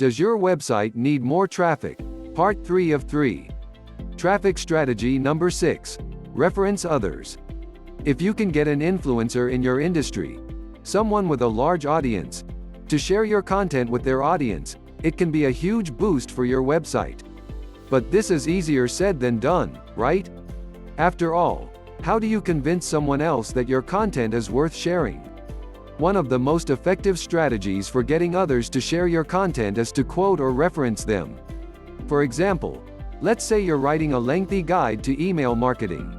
Does your website need more traffic? Part 3 of 3. Traffic strategy number 6. Reference others. If you can get an influencer in your industry, someone with a large audience, to share your content with their audience, it can be a huge boost for your website. But this is easier said than done, right? After all, how do you convince someone else that your content is worth sharing? One of the most effective strategies for getting others to share your content is to quote or reference them. For example, let's say you're writing a lengthy guide to email marketing.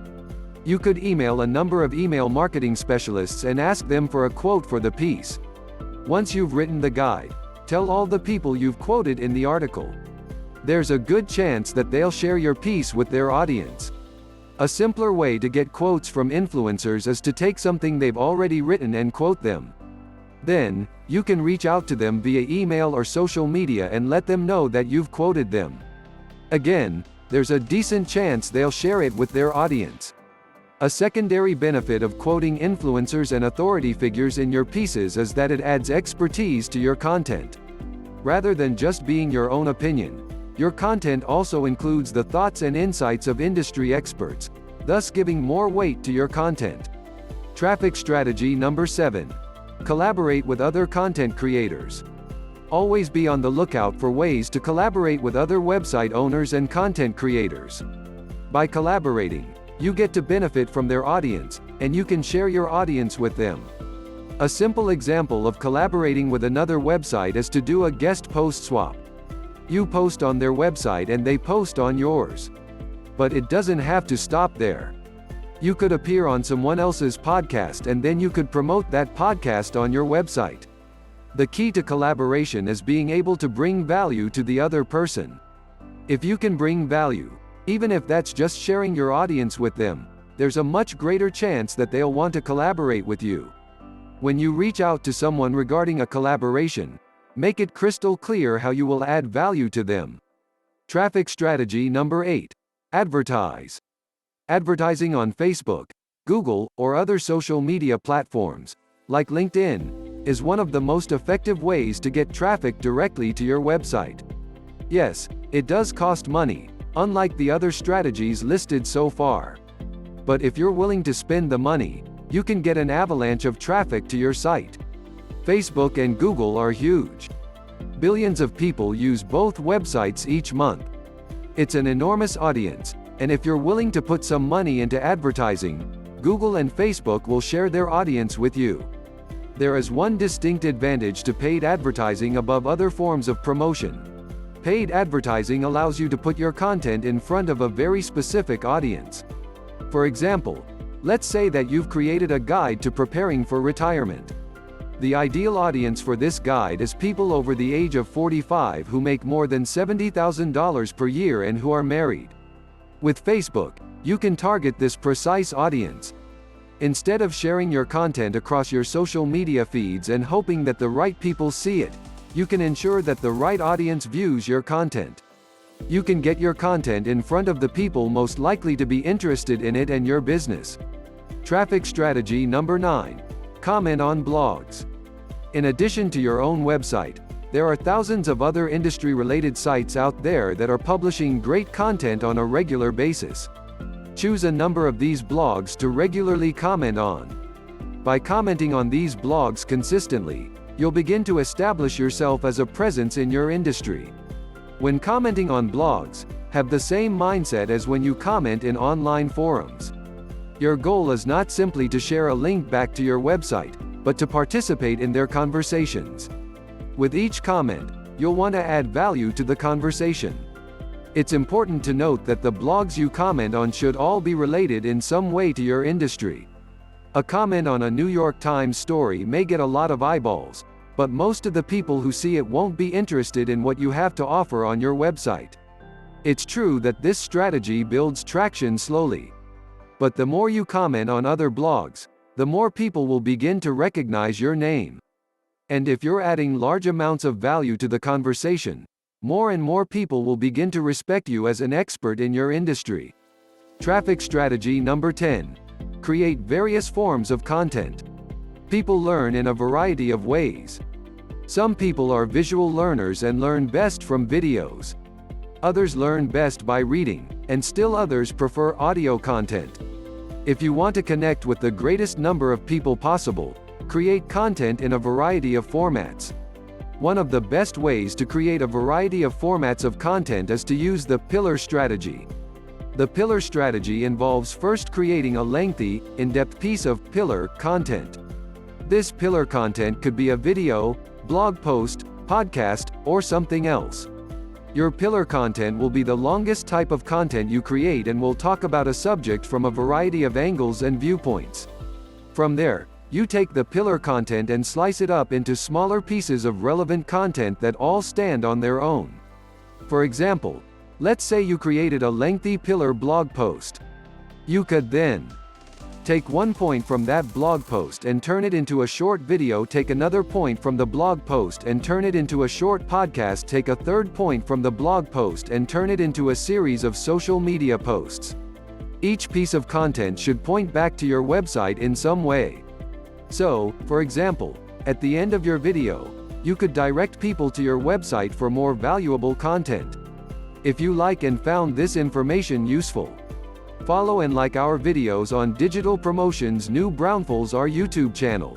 You could email a number of email marketing specialists and ask them for a quote for the piece. Once you've written the guide, tell all the people you've quoted in the article. There's a good chance that they'll share your piece with their audience. A simpler way to get quotes from influencers is to take something they've already written and quote them. Then, you can reach out to them via email or social media and let them know that you've quoted them. Again, there's a decent chance they'll share it with their audience. A secondary benefit of quoting influencers and authority figures in your pieces is that it adds expertise to your content. Rather than just being your own opinion, your content also includes the thoughts and insights of industry experts, thus giving more weight to your content. Traffic strategy number 7. Collaborate with other content creators. Always be on the lookout for ways to collaborate with other website owners and content creators. By collaborating, you get to benefit from their audience, and you can share your audience with them. A simple example of collaborating with another website is to do a guest post swap. You post on their website and they post on yours. But it doesn't have to stop there. You could appear on someone else's podcast and then you could promote that podcast on your website. The key to collaboration is being able to bring value to the other person. If you can bring value, even if that's just sharing your audience with them, there's a much greater chance that they'll want to collaborate with you. When you reach out to someone regarding a collaboration, make it crystal clear how you will add value to them. Traffic strategy number 8. Advertise. Advertising on Facebook, Google, or other social media platforms, like LinkedIn, is one of the most effective ways to get traffic directly to your website. Yes, it does cost money, unlike the other strategies listed so far. But if you're willing to spend the money, you can get an avalanche of traffic to your site. Facebook and Google are huge. Billions of people use both websites each month. It's an enormous audience, and if you're willing to put some money into advertising, Google and Facebook will share their audience with you. There is one distinct advantage to paid advertising above other forms of promotion. Paid advertising allows you to put your content in front of a very specific audience. For example, let's say that you've created a guide to preparing for retirement. The ideal audience for this guide is people over the age of 45 who make more than $70,000 per year and who are married. With Facebook, you can target this precise audience. Instead of sharing your content across your social media feeds and hoping that the right people see it, you can ensure that the right audience views your content. You can get your content in front of the people most likely to be interested in it and your business. Traffic strategy number 9. Comment on blogs. In addition to your own website, there are thousands of other industry-related sites out there that are publishing great content on a regular basis. Choose a number of these blogs to regularly comment on. By commenting on these blogs consistently, you'll begin to establish yourself as a presence in your industry. When commenting on blogs, have the same mindset as when you comment in online forums. Your goal is not simply to share a link back to your website, but to participate in their conversations. With each comment, you'll want to add value to the conversation. It's important to note that the blogs you comment on should all be related in some way to your industry. A comment on a New York Times story may get a lot of eyeballs, but most of the people who see it won't be interested in what you have to offer on your website. It's true that this strategy builds traction slowly. But the more you comment on other blogs, the more people will begin to recognize your name. And if you're adding large amounts of value to the conversation, more and more people will begin to respect you as an expert in your industry. Traffic strategy number 10. Create various forms of content. People learn in a variety of ways. Some people are visual learners and learn best from videos. Others learn best by reading, and still others prefer audio content. If you want to connect with the greatest number of people possible, create content in a variety of formats. One of the best ways to create a variety of formats of content is to use the pillar strategy. The pillar strategy involves first creating a lengthy, in-depth piece of pillar content. This pillar content could be a video, blog post, podcast, or something else. Your pillar content will be the longest type of content you create and will talk about a subject from a variety of angles and viewpoints. From there, you take the pillar content and slice it up into smaller pieces of relevant content that all stand on their own. For example, let's say you created a lengthy pillar blog post. You could then take one point from that blog post and turn it into a short video, take another point from the blog post and turn it into a short podcast, take a third point from the blog post and turn it into a series of social media posts. Each piece of content should point back to your website in some way. So, for example, at the end of your video, you could direct people to your website for more valuable content. If you like and found this information useful, follow and like our videos on digital promotions. New Braunfels, our YouTube channel.